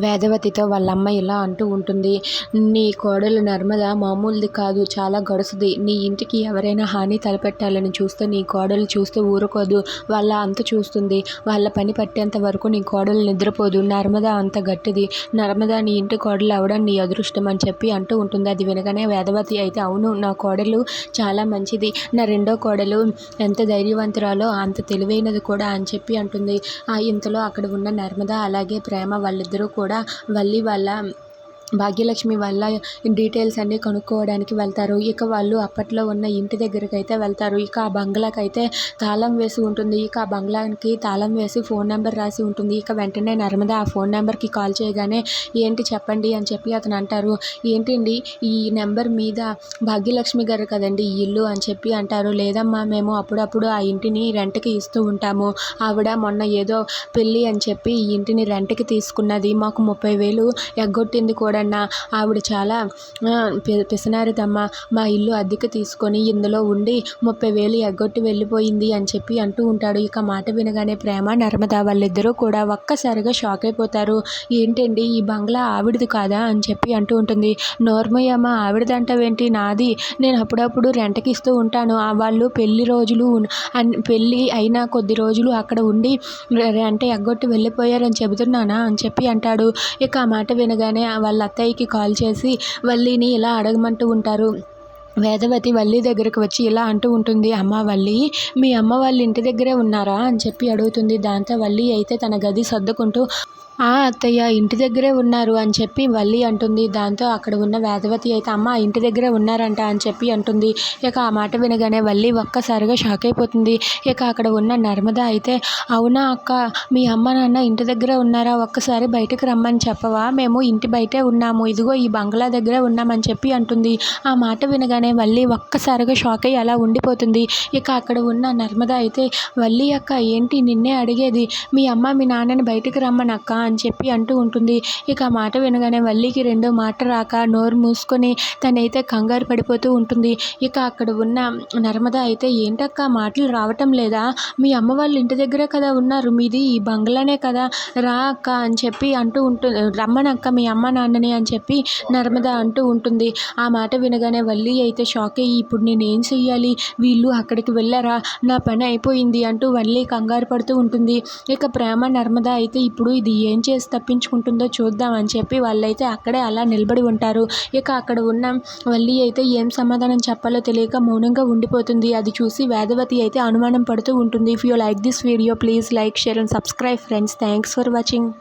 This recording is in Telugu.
వేదవతితో వాళ్ళమ్మ ఇలా అంటూ ఉంటుంది. నీ కోడలు నర్మద మామూలుది కాదు, చాలా గడుసుది. నీ ఇంటికి ఎవరైనా హాని తలపెట్టాలని చూస్తే నీ కోడలు చూస్తే ఊరుకోదు. వాళ్ళ అంత చూస్తుంది. వాళ్ళ పని పట్టేంత వరకు నీ కోడలు నిద్రపోదు. నర్మద అంత గట్టిది. నర్మద నీ ఇంటి కోడలు అవడం నీ అదృష్టం అని చెప్పి అంటూ ఉంటుంది. అది వినగానే వేదవతి అయితే అవును, నా కోడలు చాలా మంచిది. నా రెండో కోడలు ఎంత ధైర్యవంతురాలో అంత తెలివైనది కూడా అని చెప్పి అంటుంది. ఇంతలో అక్కడ ఉన్న నర్మద అలాగే ప్రేమ వాళ్ళిద్దరూ కూడా వల్లి వాళ్ళ భాగ్యలక్ష్మి వల్ల డీటెయిల్స్ అన్నీ కనుక్కోవడానికి వెళ్తారు. ఇక వాళ్ళు అప్పట్లో ఉన్న ఇంటి దగ్గరికి అయితే వెళ్తారు. ఇక ఆ బంగ్లాకి అయితే తాళం వేసి ఉంటుంది. ఇక ఆ బంగ్లాకి తాళం వేసి ఫోన్ నెంబర్ రాసి ఉంటుంది. ఇక వెంటనే నర్మద ఆ ఫోన్ నెంబర్కి కాల్ చేయగానే ఏంటి చెప్పండి అని చెప్పి అతను అంటారు. ఏంటండి ఈ నెంబర్ మీద భాగ్యలక్ష్మి గారు కదండి ఈ ఇల్లు అని చెప్పి అంటారు. లేదమ్మా, మేము అప్పుడప్పుడు ఆ ఇంటిని రెంట్కి ఇస్తూ ఉంటాము. ఆవిడ మొన్న ఏదో పెళ్ళి అని చెప్పి ఈ ఇంటిని రెంట్కి తీసుకున్నది. మాకు 30,000 ఎగ్గొట్టింది కూడా. ఆవిడ చాలా పిసినారిదమ్మ. మా ఇల్లు అద్దెకి తీసుకొని ఇందులో ఉండి 30,000 ఎగ్గొట్టి వెళ్ళిపోయింది అని చెప్పి అంటూ ఉంటాడు. ఇక మాట వినగానే ప్రేమ నర్మద వాళ్ళిద్దరూ కూడా ఒక్కసారిగా షాక్ అయిపోతారు. ఏంటండి ఈ బంగ్లా ఆవిడది కాదా అని చెప్పి అంటూ ఉంటుంది. నోర్మయ్యమ్మ, ఆవిడదంటావేంటి, నాది. నేను అప్పుడప్పుడు రెంట్కి ఇస్తూ ఉంటాను. వాళ్ళు పెళ్లి రోజులు పెళ్ళి అయిన కొద్ది రోజులు అక్కడ ఉండి రెంట్ ఎగ్గొట్టి వెళ్ళిపోయారని చెబుతున్నానా అని చెప్పి అంటాడు. ఇక ఆ మాట వినగానే వాళ్ళ అత్తయ్యకి కాల్ చేసి వల్లిని ఇలా అడగమంటూ ఉంటారు. వేదవతి వల్లి దగ్గరకు వచ్చి ఇలా అంటూ ఉంటుంది. అమ్మ వల్లి, మీ అమ్మ వాళ్ళ ఇంటి దగ్గరే ఉన్నారా అని చెప్పి అడుగుతుంది. దాంతో వల్లి అయితే తన గది సర్దుకుంటూ అత్తయ్య ఇంటి దగ్గరే ఉన్నారు అని చెప్పి వల్లి అంటుంది. దాంతో అక్కడ ఉన్న వేదవతి అయితే అమ్మ ఇంటి దగ్గరే ఉన్నారంట అని చెప్పి అంటుంది. ఇక ఆ మాట వినగానే వల్లి ఒక్కసారిగా షాక్ అయిపోతుంది. ఇక అక్కడ ఉన్న నర్మద అయితే అవునా అక్క, మీ అమ్మ నాన్న ఇంటి దగ్గరే ఉన్నారా, ఒక్కసారి బయటకు రమ్మని చెప్పవా, మేము ఇంటి బయటే ఉన్నాము, ఇదిగో ఈ బంగ్లా దగ్గరే ఉన్నామని చెప్పి అంటుంది. ఆ మాట వినగానే వల్లి ఒక్కసారిగా షాక్ అయ్యి అలా ఉండిపోతుంది. ఇక అక్కడ ఉన్న నర్మద అయితే వల్లి అక్క ఏంటి నిన్నే అడిగేది, మీ అమ్మ మీ నాన్నని బయటకు రమ్మని అక్క అని చెప్పి అంటూ ఉంటుంది. ఇక ఆ మాట వినగానే వల్లికి రెండో మాట రాక నోరు మూసుకొని తనైతే కంగారు పడిపోతూ ఉంటుంది. ఇక అక్కడ ఉన్న నర్మద అయితే ఏంటక్క మాటలు రావటం లేదా, మీ అమ్మ వాళ్ళ ఇంటి దగ్గరే కదా ఉన్నారు, మీది ఈ బంగ్లానే కదా, రా అక్క అని చెప్పి అంటూ ఉంటుంది. రమ్మనక్క మీ అమ్మ నాన్నని అని చెప్పి నర్మద అంటూ ఉంటుంది. ఆ మాట వినగానే వల్లి అయితే షాక్ అయ్యి ఇప్పుడు నేనేం చెయ్యాలి, వీళ్ళు అక్కడికి వెళ్ళారా, నా పని అయిపోయింది అంటూ వల్లి కంగారు పడుతూ ఉంటుంది. ఇక ప్రేమ నర్మద అయితే ఇప్పుడు ఇది ఏం చేసి తప్పించుకుంటుందో చూద్దాం అని చెప్పి వాళ్ళైతే అక్కడే అలా నిలబడి ఉంటారు. ఇక అక్కడ ఉన్న వల్లి అయితే ఏం సమాధానం చెప్పాలో తెలియక మౌనంగా ఉండిపోతుంది. అది చూసి వేదవతి అయితే అనుమానం పడుతూ ఉంటుంది. If you like this video please like, share and subscribe friends. Thanks for watching.